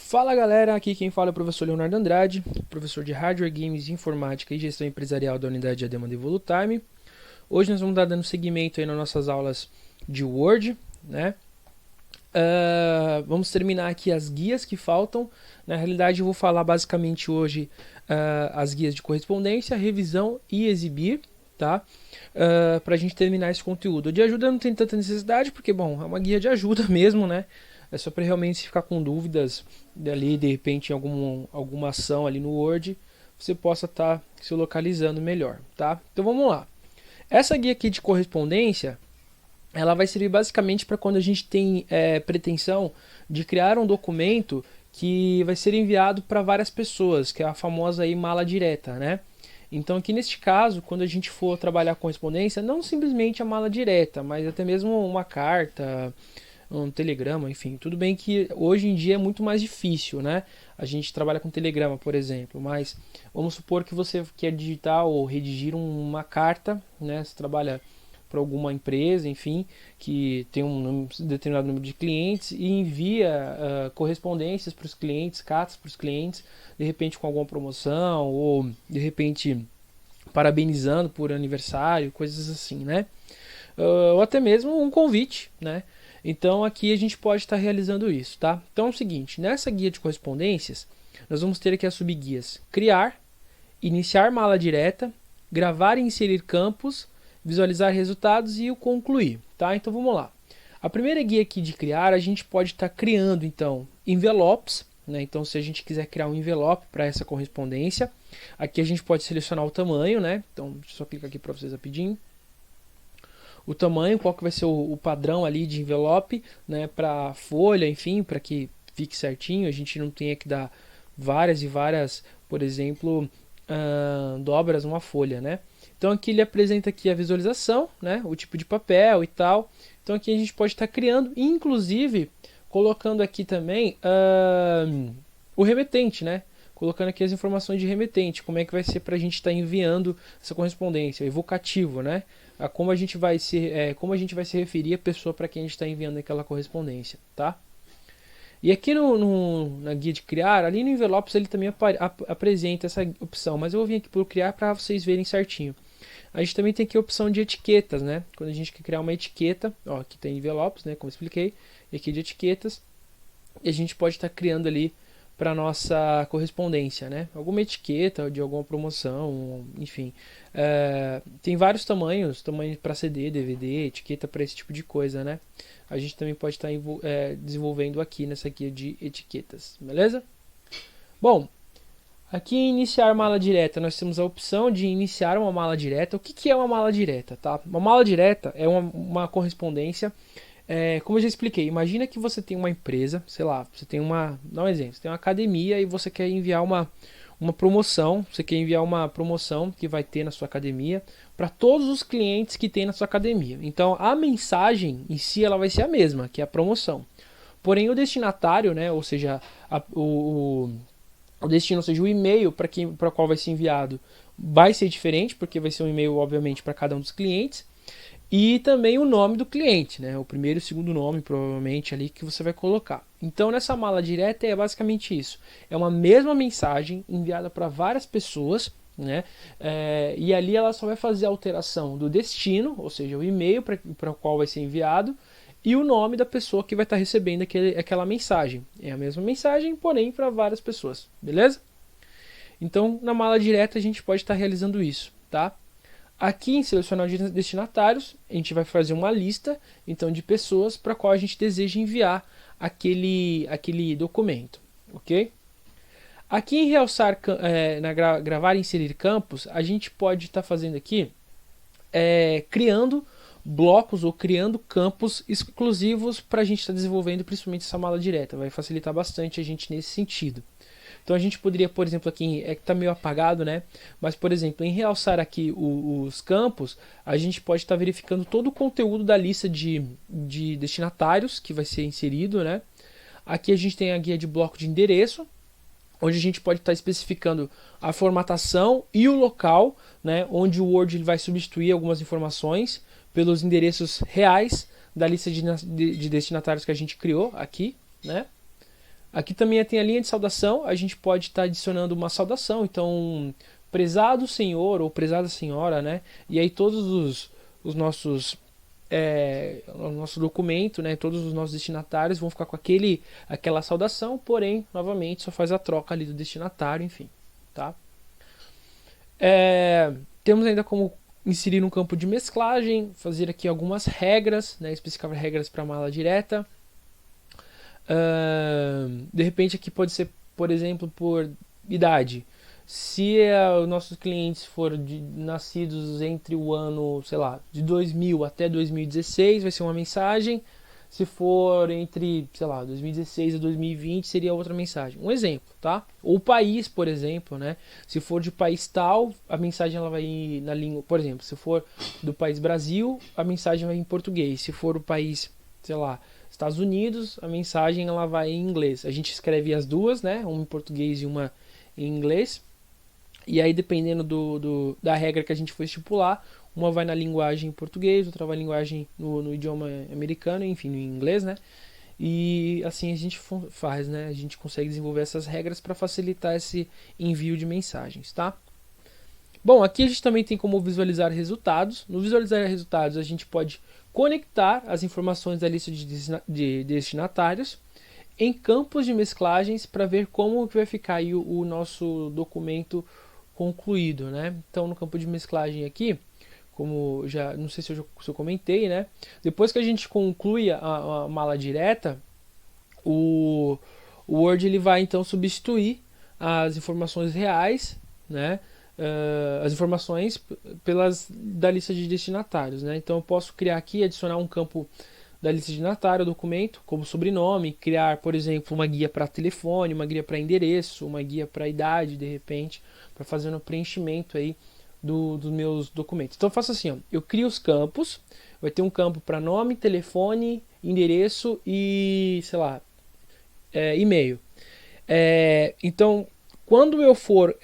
Fala galera, aqui quem fala é o professor Leonardo Andrade, professor de Hardware, Games, Informática e Gestão Empresarial da unidade ADEMA Evolutime. Hoje nós vamos estar dando seguimento aí nas nossas aulas de Word, né? Vamos terminar aqui as guias que faltam. Na realidade eu vou falar basicamente hoje as guias de correspondência, revisão e exibir, tá? Para a gente terminar esse conteúdo. De ajuda não tem tanta necessidade, porque bom, é uma guia de ajuda mesmo, né? É só para realmente ficar com dúvidas ali, de repente, em alguma ação ali no Word, você possa estar se localizando melhor, tá? Então vamos lá. Essa guia aqui de correspondência, ela vai servir basicamente para quando a gente tem pretensão de criar um documento que vai ser enviado para várias pessoas, que é a famosa aí mala direta, né? Então aqui neste caso, quando a gente for trabalhar correspondência, não simplesmente a mala direta, mas até mesmo uma carta, um telegrama, enfim, tudo bem que hoje em dia é muito mais difícil, né? A gente trabalha com telegrama, por exemplo, mas vamos supor que você quer digitar ou redigir uma carta, né? Você trabalha para alguma empresa, enfim, que tem um determinado número de clientes e envia correspondências para os clientes, cartas para os clientes, de repente com alguma promoção ou de repente parabenizando por aniversário, coisas assim, né? Ou até mesmo um convite, né? Então aqui a gente pode estar realizando isso, tá? Então é o seguinte, nessa guia de correspondências, nós vamos ter aqui as subguias: criar, iniciar mala direta, gravar e inserir campos, visualizar resultados e o concluir, tá? Então vamos lá. A primeira guia aqui de criar, a gente pode estar criando então envelopes, né? Então se a gente quiser criar um envelope para essa correspondência, aqui a gente pode selecionar o tamanho, né? Então deixa eu só clicar aqui para vocês rapidinho. O tamanho, qual que vai ser o padrão ali de envelope, né, para folha, enfim, para que fique certinho, a gente não tenha que dar várias e várias, por exemplo, dobras numa folha, né? Então aqui ele apresenta aqui a visualização, né, o tipo de papel e tal. Então aqui a gente pode estar criando, inclusive colocando aqui também o remetente, né? Colocando aqui as informações de remetente, como é que vai ser para a gente estar enviando essa correspondência, evocativo, né? Como a gente vai se referir à pessoa para quem a gente está enviando aquela correspondência, tá? E aqui na guia de criar, ali no envelopes ele também apresenta essa opção, mas eu vou vir aqui para criar para vocês verem certinho. A gente também tem aqui a opção de etiquetas, né? Quando a gente quer criar uma etiqueta, ó, aqui tem envelopes, né? Como eu expliquei, e aqui de etiquetas, e a gente pode estar criando ali para nossa correspondência, né? Alguma etiqueta de alguma promoção, enfim. Tem vários tamanhos para CD, DVD, etiqueta para esse tipo de coisa, né? A gente também pode estar desenvolvendo aqui nessa guia de etiquetas, beleza? Bom, aqui em iniciar mala direta, nós temos a opção de iniciar uma mala direta. O que é uma mala direta, tá? Uma mala direta é uma correspondência. Como eu já expliquei, imagina que você tem uma empresa, sei lá, você tem dá um exemplo, você tem uma academia e você quer enviar uma promoção, você quer enviar uma promoção que vai ter na sua academia para todos os clientes que tem na sua academia. Então a mensagem em si ela vai ser a mesma, que é a promoção. Porém o destinatário, né, ou seja, o destino, ou seja, o e-mail para qual vai ser enviado vai ser diferente, porque vai ser um e-mail obviamente para cada um dos clientes. E também o nome do cliente, né? O primeiro e o segundo nome, provavelmente, ali que você vai colocar. Então, nessa mala direta é basicamente isso. É uma mesma mensagem enviada para várias pessoas, né? E ali ela só vai fazer a alteração do destino, ou seja, o e-mail para o qual vai ser enviado, e o nome da pessoa que vai estar recebendo aquela mensagem. É a mesma mensagem, porém para várias pessoas, beleza? Então, na mala direta a gente pode estar realizando isso, tá? Aqui em selecionar destinatários, a gente vai fazer uma lista então de pessoas para qual a gente deseja enviar aquele documento, ok? Aqui em realçar, gravar e inserir campos, a gente pode estar fazendo aqui criando blocos ou criando campos exclusivos para a gente estar desenvolvendo principalmente essa mala direta. Vai facilitar bastante a gente nesse sentido. Então a gente poderia, por exemplo, aqui que está meio apagado, né? Mas, por exemplo, em realçar aqui os campos, a gente pode estar verificando todo o conteúdo da lista de destinatários que vai ser inserido, né? Aqui a gente tem a guia de bloco de endereço, onde a gente pode estar especificando a formatação e o local, né? Onde o Word ele vai substituir algumas informações pelos endereços reais da lista de destinatários que a gente criou aqui, né? Aqui também tem a linha de saudação, a gente pode estar adicionando uma saudação, então, prezado senhor ou prezada senhora, né? E aí todos os nossos o nosso documento, né, todos os nossos destinatários vão ficar com aquela saudação, porém, novamente, só faz a troca ali do destinatário, enfim, tá? Temos ainda como inserir um campo de mesclagem, fazer aqui algumas regras, né, especificar regras para mala direta. De repente aqui pode ser, por exemplo, por idade. Se os nossos clientes forem nascidos entre o ano, sei lá, de 2000 até 2016, vai ser uma mensagem. Se for entre, sei lá, 2016 a 2020, seria outra mensagem. Um exemplo, tá? Ou o país, por exemplo, né? Se for de país tal, a mensagem ela vai ir na língua, por exemplo, se for do país Brasil, a mensagem vai em português. Se for o país, sei lá, Estados Unidos, a mensagem ela vai em inglês. A gente escreve as duas, né? Uma em português e uma em inglês. E aí, dependendo da regra que a gente for estipular, uma vai na linguagem português, outra vai na linguagem no idioma americano, enfim, no inglês, né? E assim a gente faz, né? A gente consegue desenvolver essas regras para facilitar esse envio de mensagens, tá? Bom, aqui a gente também tem como visualizar resultados. No visualizar resultados, a gente pode conectar as informações da lista de destinatários em campos de mesclagens para ver como vai ficar aí o nosso documento concluído, né? Então, no campo de mesclagem aqui, como já, não sei se eu comentei, né? Depois que a gente conclui a mala direta, o Word ele vai então substituir as informações reais, né? As informações da lista de destinatários, né? Então eu posso criar aqui, adicionar um campo da lista de destinatário, documento, como sobrenome, criar, por exemplo, uma guia para telefone, uma guia para endereço, uma guia para idade, de repente, para fazer um preenchimento aí dos meus documentos. Então eu faço assim, ó, eu crio os campos, vai ter um campo para nome, telefone, endereço e, sei lá, e-mail. Então, quando eu for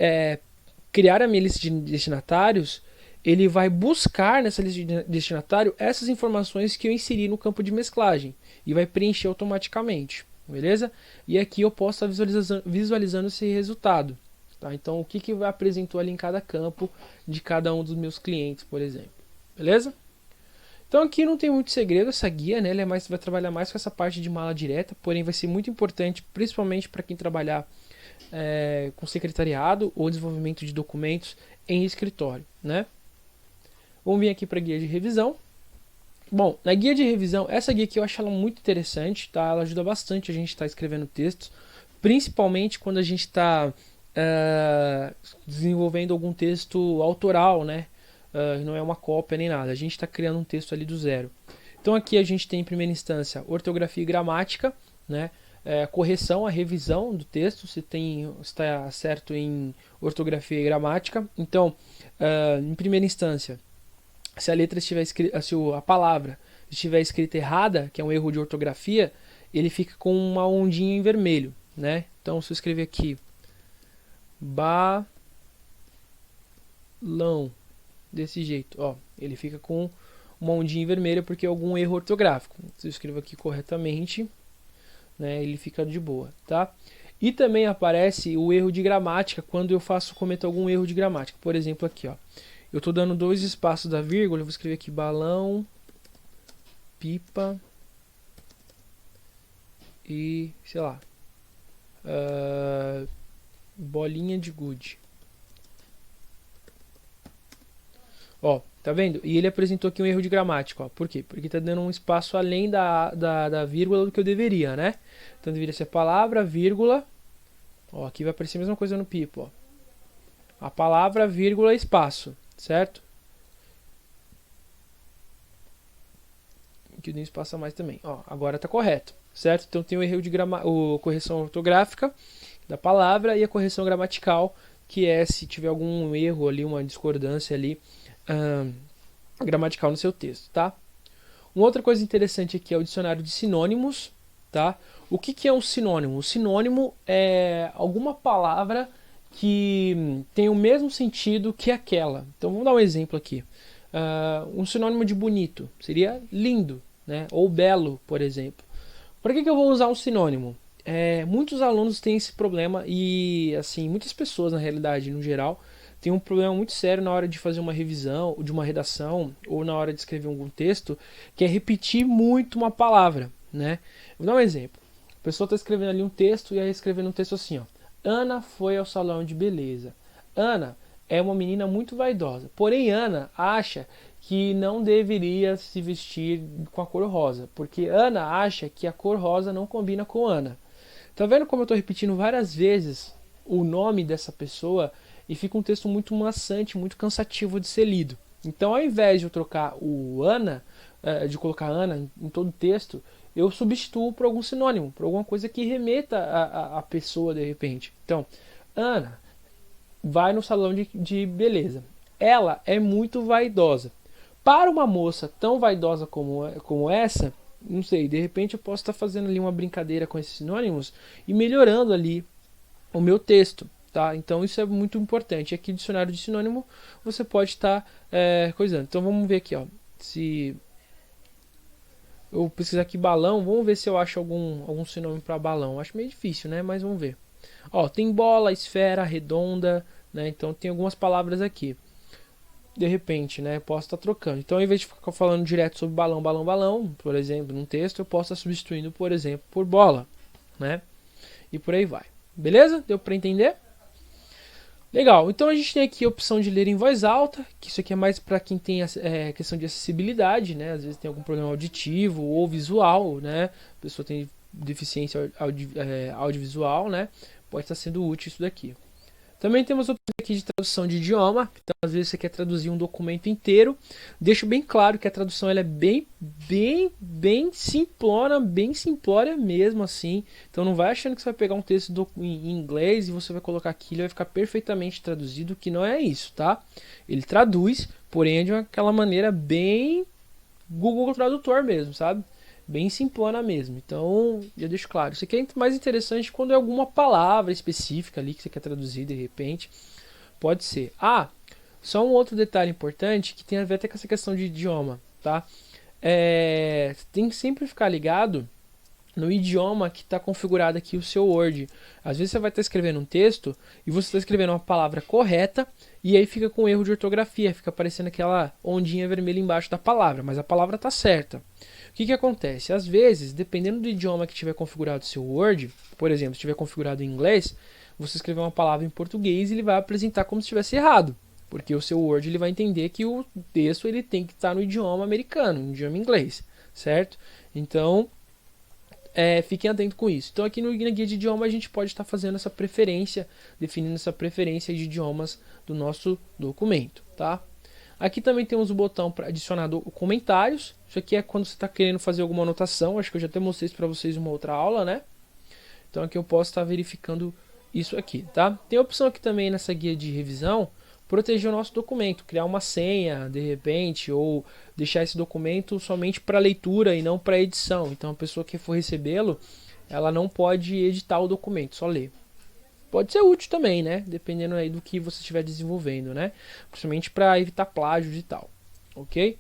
criar a minha lista de destinatários, ele vai buscar nessa lista de destinatário essas informações que eu inseri no campo de mesclagem e vai preencher automaticamente, beleza? E aqui eu posso estar visualizando esse resultado. Tá? Então, o que apresentou ali em cada campo de cada um dos meus clientes, por exemplo. Beleza? Então, aqui não tem muito segredo essa guia, né? Ela vai trabalhar mais com essa parte de mala direta, porém vai ser muito importante, principalmente para quem trabalhar com secretariado ou desenvolvimento de documentos em escritório, né? Vamos vir aqui para a guia de revisão. Bom, na guia de revisão, essa guia aqui eu acho ela muito interessante, tá? Ela ajuda bastante a gente estar escrevendo textos, principalmente quando a gente está desenvolvendo algum texto autoral, né? Não é uma cópia nem nada, a gente está criando um texto ali do zero. Então aqui a gente tem em primeira instância ortografia e gramática, né? Correção, a revisão do texto, se está certo em ortografia e gramática. Então, em primeira instância, se a letra estiver escrita, se a palavra estiver escrita errada, que é um erro de ortografia, ele fica com uma ondinha em vermelho, né? Então, se eu escrever aqui balão desse jeito, ó, ele fica com uma ondinha em vermelho porque é algum erro ortográfico. Se eu escrevo aqui corretamente, né, ele fica de boa, tá? E também aparece o erro de gramática quando eu cometo algum erro de gramática. Por exemplo, aqui, ó, eu estou dando 2 espaços da vírgula, eu vou escrever aqui balão, pipa e, sei lá, bolinha de gude. Ó, tá vendo? E ele apresentou aqui um erro de gramática, ó. Por quê? Porque tá dando um espaço além da vírgula do que eu deveria, né? Então deveria ser palavra, vírgula. Ó, aqui vai aparecer a mesma coisa no pipo, ó. A palavra, vírgula, espaço, certo? Aqui nem espaço a mais também. Ó, agora tá correto, certo? Então tem o erro de correção ortográfica da palavra e a correção gramatical, que é se tiver algum erro ali, uma discordância ali gramatical no seu texto, tá? Uma outra coisa interessante aqui é o dicionário de sinônimos, tá? O que é um sinônimo? O sinônimo é alguma palavra que tem o mesmo sentido que aquela. Então vamos dar um exemplo aqui. Um sinônimo de bonito seria lindo, né? Ou belo, por exemplo. Para que eu vou usar um sinônimo? muitos alunos têm esse problema e, assim, muitas pessoas, na realidade, no geral, têm um problema muito sério na hora de fazer uma revisão, de uma redação, ou na hora de escrever algum texto, que é repetir muito uma palavra, né? Vou dar um exemplo. A pessoa está escrevendo ali um texto e aí escrevendo um texto assim, ó. Ana foi ao salão de beleza. Ana é uma menina muito vaidosa. Porém, Ana acha que não deveria se vestir com a cor rosa, porque Ana acha que a cor rosa não combina com Ana. Tá vendo como eu estou repetindo várias vezes o nome dessa pessoa e fica um texto muito maçante, muito cansativo de ser lido. Então, ao invés de eu trocar o Ana, de colocar Ana em todo o texto, eu substituo por algum sinônimo, por alguma coisa que remeta a pessoa de repente. Então, Ana vai no salão de beleza. Ela é muito vaidosa. Para uma moça tão vaidosa como essa, não sei, de repente eu posso estar fazendo ali uma brincadeira com esses sinônimos e melhorando ali o meu texto, tá? Então isso é muito importante. Aqui dicionário de sinônimo você pode estar coisando. Então vamos ver aqui, ó. Se eu pesquisar aqui balão, vamos ver se eu acho algum sinônimo para balão. Acho meio difícil, né? Mas vamos ver. Ó, tem bola, esfera, redonda, né? Então tem algumas palavras aqui. De repente, né? Posso estar trocando. Então, ao invés de ficar falando direto sobre balão, balão, balão, por exemplo, num texto, eu posso estar substituindo, por exemplo, por bola, né? E por aí vai. Beleza? Deu para entender? Legal. Então a gente tem aqui a opção de ler em voz alta, que isso aqui é mais para quem tem questão de acessibilidade, né? Às vezes tem algum problema auditivo ou visual, né? A pessoa tem deficiência audiovisual, né? Pode estar sendo útil isso daqui. Também temos opções aqui de tradução de idioma. Então, às vezes você quer traduzir um documento inteiro. Deixo bem claro que a tradução ela é bem simplória mesmo assim. Então não vai achando que você vai pegar um texto em inglês e você vai colocar aquilo e vai ficar perfeitamente traduzido, que não é isso, tá? Ele traduz, porém é de aquela maneira bem Google Tradutor mesmo, sabe? Bem simplona mesmo. Então, eu deixo claro. Isso aqui é mais interessante quando é alguma palavra específica ali que você quer traduzir de repente. Pode ser. Ah, só um outro detalhe importante que tem a ver até com essa questão de idioma, tá? Tem que sempre ficar ligado no idioma que está configurado aqui o seu Word. Às vezes você vai estar escrevendo um texto e você está escrevendo uma palavra correta e aí fica com erro de ortografia, fica aparecendo aquela ondinha vermelha embaixo da palavra, mas a palavra está certa. O que acontece? Às vezes, dependendo do idioma que tiver configurado o seu Word, por exemplo, se tiver configurado em inglês, você escrever uma palavra em português e ele vai apresentar como se estivesse errado, porque o seu Word ele vai entender que o texto ele tem que estar no idioma americano, no idioma inglês, certo? Então, fiquem atentos com isso. Então aqui no guia de idioma a gente pode estar fazendo essa preferência, definindo essa preferência de idiomas do nosso documento, tá? Aqui também temos o botão para adicionar comentários. Isso aqui é quando você está querendo fazer alguma anotação. Acho que eu já até mostrei isso para vocês em uma outra aula, né? Então aqui eu posso estar verificando isso aqui, tá? Tem a opção aqui também nessa guia de revisão, proteger o nosso documento, criar uma senha de repente, ou deixar esse documento somente para leitura e não para edição. Então a pessoa que for recebê-lo, ela não pode editar o documento, só ler. Pode ser útil também, né? Dependendo aí do que você estiver desenvolvendo, né? Principalmente para evitar plágios e tal, ok?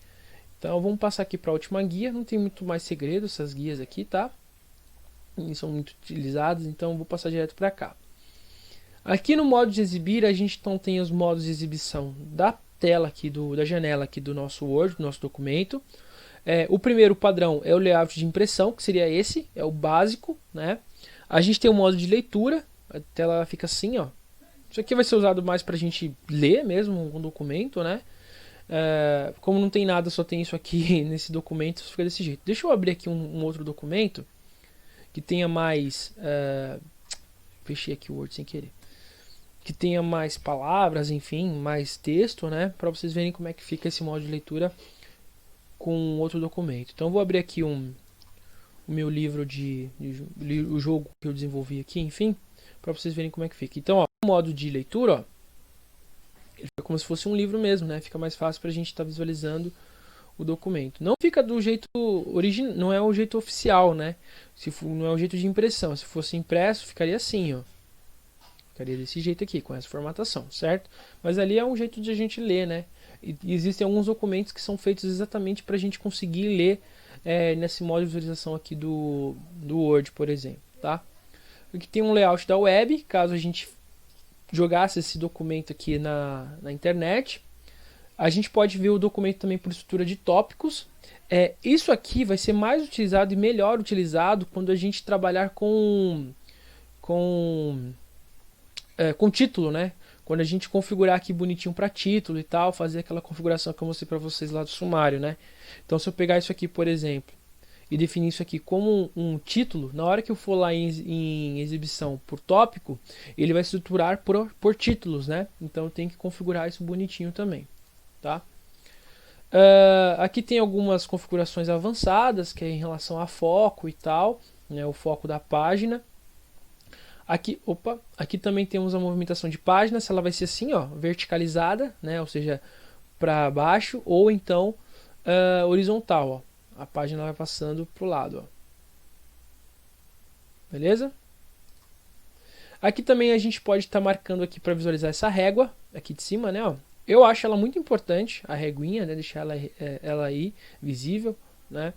Então vamos passar aqui para a última guia. Não tem muito mais segredo essas guias aqui, tá? E são muito utilizadas, então vou passar direto para cá. Aqui no modo de exibir, a gente então tem os modos de exibição da tela aqui, da janela aqui do nosso Word, do nosso documento. O primeiro padrão é o layout de impressão, que seria esse, é o básico, né? A gente tem o modo de leitura, a tela fica assim, ó. Isso aqui vai ser usado mais para a gente ler mesmo um documento, né? Como não tem nada, só tem isso aqui nesse documento, fica desse jeito. Deixa eu abrir aqui um outro documento que tenha mais... fechei aqui o Word sem querer. Que tenha mais palavras, enfim, mais texto, né? Para vocês verem como é que fica esse modo de leitura com outro documento. Então eu vou abrir aqui o meu livro o jogo que eu desenvolvi aqui, enfim, para vocês verem como é que fica. Então, ó, o modo de leitura, ó, ele fica como se fosse um livro mesmo, né? Fica mais fácil para a gente estar visualizando o documento. Não fica do jeito original, não é o jeito oficial, né? Não é o jeito de impressão. Se fosse impresso, ficaria assim, ó. Ficaria desse jeito aqui, com essa formatação, certo? Mas ali é um jeito de a gente ler, né? E existem alguns documentos que são feitos exatamente para a gente conseguir ler nesse modo de visualização aqui do Word, por exemplo, tá? Aqui tem um layout da web, caso a gente jogasse esse documento aqui na internet. A gente pode ver o documento também por estrutura de tópicos. Isso aqui vai ser mais utilizado e melhor utilizado quando a gente trabalhar com título, né? Quando a gente configurar aqui bonitinho para título e tal, fazer aquela configuração que eu mostrei para vocês lá do sumário, né? Então, se eu pegar isso aqui, por exemplo, e definir isso aqui como um título, na hora que eu for lá em exibição por tópico, ele vai estruturar por títulos, né? Então, tem que configurar isso bonitinho também, tá? Aqui tem algumas configurações avançadas, que é em relação a foco e tal, né? O foco da página. Aqui também temos a movimentação de página, se ela vai ser assim, ó, verticalizada, né, ou seja, para baixo, ou então horizontal, ó. A página vai passando para o lado, ó. Beleza? Aqui também a gente pode estar marcando aqui para visualizar essa régua, aqui de cima, né, ó. Eu acho ela muito importante, a reguinha, né, deixar ela aí visível, né.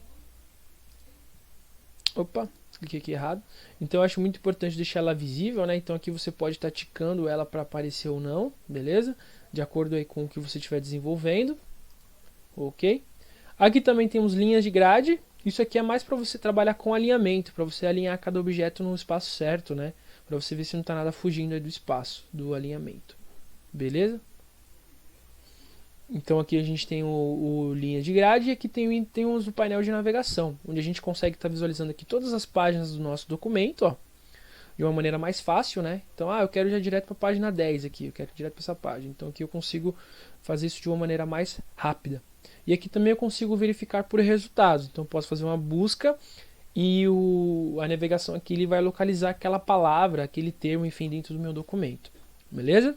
Cliquei aqui errado. Então eu acho muito importante deixar ela visível, né? Então aqui você pode estar ticando ela para aparecer ou não, beleza? De acordo aí com o que você estiver desenvolvendo. Ok? Aqui também temos linhas de grade. Isso aqui é mais para você trabalhar com alinhamento, para você alinhar cada objeto no espaço certo, né? Para você ver se não está nada fugindo aí do espaço, do alinhamento. Beleza? Então aqui a gente tem o linha de grade e aqui temos o painel de navegação, onde a gente consegue estar visualizando aqui todas as páginas do nosso documento, ó, de uma maneira mais fácil, né? Então, eu quero já direto para a página 10 aqui, eu quero direto para essa página. Então aqui eu consigo fazer isso de uma maneira mais rápida. E aqui também eu consigo verificar por resultados. Então eu posso fazer uma busca e a navegação aqui ele vai localizar aquela palavra, aquele termo, enfim, dentro do meu documento. Beleza?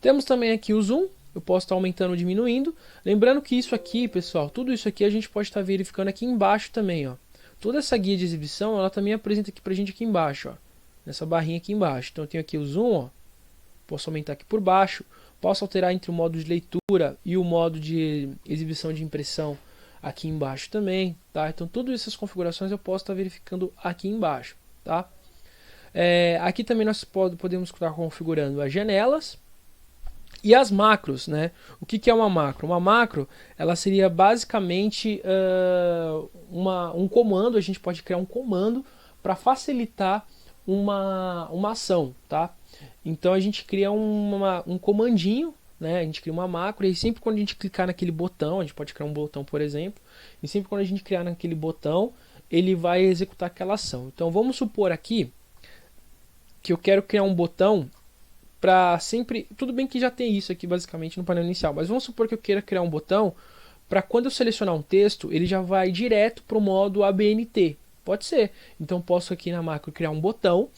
Temos também aqui o zoom. Eu posso estar aumentando ou diminuindo. Lembrando que isso aqui, pessoal, tudo isso aqui a gente pode estar verificando aqui embaixo também, ó. Toda essa guia de exibição, ela também apresenta aqui pra gente aqui embaixo, ó. Nessa barrinha aqui embaixo. Então eu tenho aqui o zoom, ó. Posso aumentar aqui por baixo. Posso alterar entre o modo de leitura e o modo de exibição de impressão aqui embaixo também, tá? Então todas essas configurações eu posso estar verificando aqui embaixo, tá? Aqui também nós podemos estar configurando as janelas. E as macros, né? O que é uma macro? Uma macro, ela seria basicamente um comando. A gente pode criar um comando para facilitar uma ação, tá? Então a gente cria um comandinho, né? A gente cria uma macro e sempre quando a gente clicar naquele botão, a gente pode criar um botão, por exemplo, e sempre quando a gente criar naquele botão, ele vai executar aquela ação. Então vamos supor aqui que eu quero criar um botão para sempre, tudo bem que já tem isso aqui basicamente no painel inicial, mas vamos supor que eu queira criar um botão para quando eu selecionar um texto, ele já vai direto para o modo ABNT. Pode ser. Então posso aqui na macro criar um botão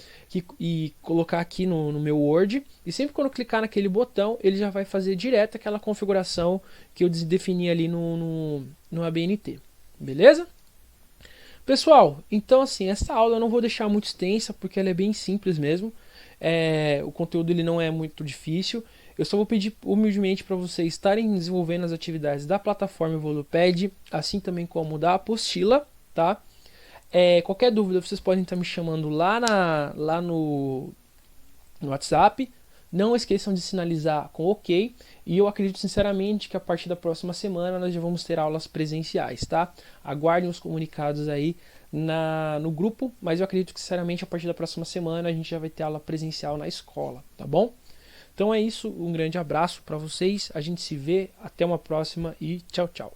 e colocar aqui no meu Word, e sempre quando eu clicar naquele botão, ele já vai fazer direto aquela configuração que eu defini ali no ABNT. Beleza? Pessoal, então assim, essa aula eu não vou deixar muito extensa, porque ela é bem simples mesmo. O conteúdo ele não é muito difícil. Eu só vou pedir humildemente para vocês estarem desenvolvendo as atividades da plataforma Evoluped, assim também como da apostila, tá? Qualquer dúvida vocês podem estar me chamando lá no WhatsApp. Não esqueçam de sinalizar com OK. E eu acredito sinceramente que a partir da próxima semana nós já vamos ter aulas presenciais, tá? Aguardem os comunicados aí no grupo, mas eu acredito que sinceramente a partir da próxima semana a gente já vai ter aula presencial na escola, tá bom? Então é isso, um grande abraço para vocês, a gente se vê, até uma próxima e tchau, tchau.